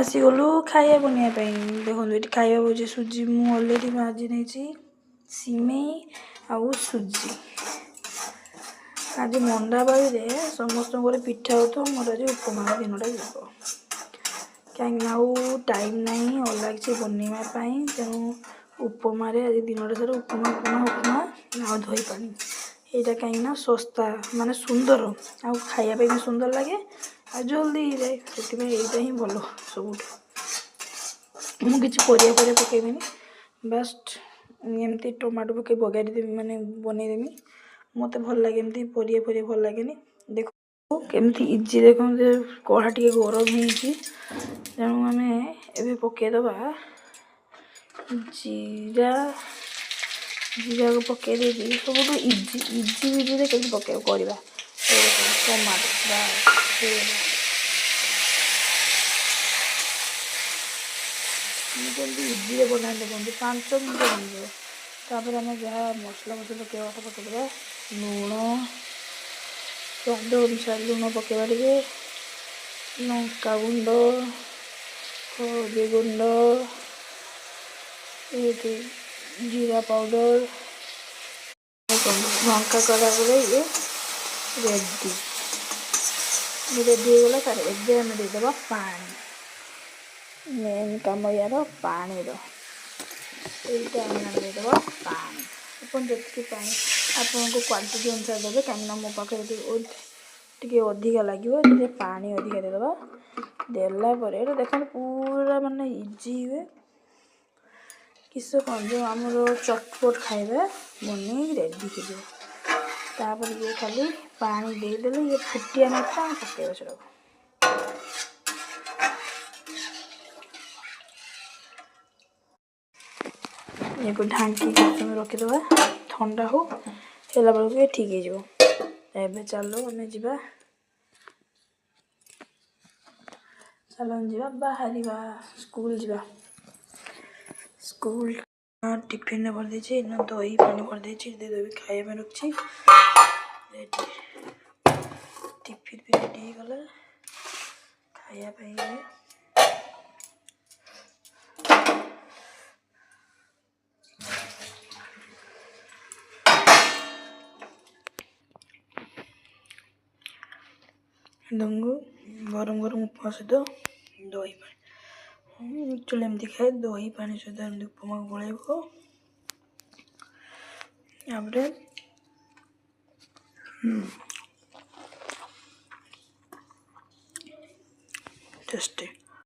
आसीगलु खाइबा बनवाई देखो ये खाइबा बुझे सुजी मु अलरेडी भाजी नहीं सिमेई आउ सुजी आज मंडाबाड़ी समस्त पिठा हो तो मोर आज उपमा दिनटा जीव कहीं टाइम नहीं अलग किसी बनवाई तेणु उपमा आज दिनटा सारा उपमा उपमा उपमा आ धोई पानी यहाँ कहीं सस्ता माने सुंदर आ खायापी भी सुंदर लगे आ जल्दी जाए से ही भल सब मुझे परिया पकईबी बास्ट एमती टमाटो पकई बगारीदेवी माने बनईदेवी मत भल लगे एमती परिया परिया भल लगे देखो केमती इजी देखो कढ़ा टे गरम हो तेणु आम ए पकईदबा जीरा जीरा को पकई देती सब इजी इजी विधि के पकड़ करवा टमाटो जल्दी इजी बना देखते 5 मिनट बन जाए आम जहाँ मसला मसला पकड़ा पकईदेवा लुण स्वाद अनुसार लुण पकड़ा टे लंका गुंड हल्दी गुंड ये जीरा पाउडर लंका कला ये रेडी रेडी होगा तार एम देदेव पानी मेन कम यार पानी रईटा देदेव पानी अपन जी पानी आपन को क्वांटिटी अनुसार देवे कहीं मो पाखे टे अधिका लगे पानी अधिका देदेव देला देख पूरा माने इजी हुए किस कौन जो आमर चटपट खाइबा बन रेडी हो ये खाली पानी देदेले ये फुटिया मात्रा पकड़ा से ये को ढांकी रखीदबा ठंडा हो हेला बेलू ये ठीक हो चलो आम जा चलो जा बाहर स्कूल जा स्कूल टिफिन भर देछि दही पानी भर देछि दे खाइबा में रखछि टिफिन भी रेडी हो गला खाया पाई दंगो गरम गरम उपमा सहित दही पानी एक्चुअली एमती खाए दही पानी सहित एमती उपमा गोलैब टेस्टी।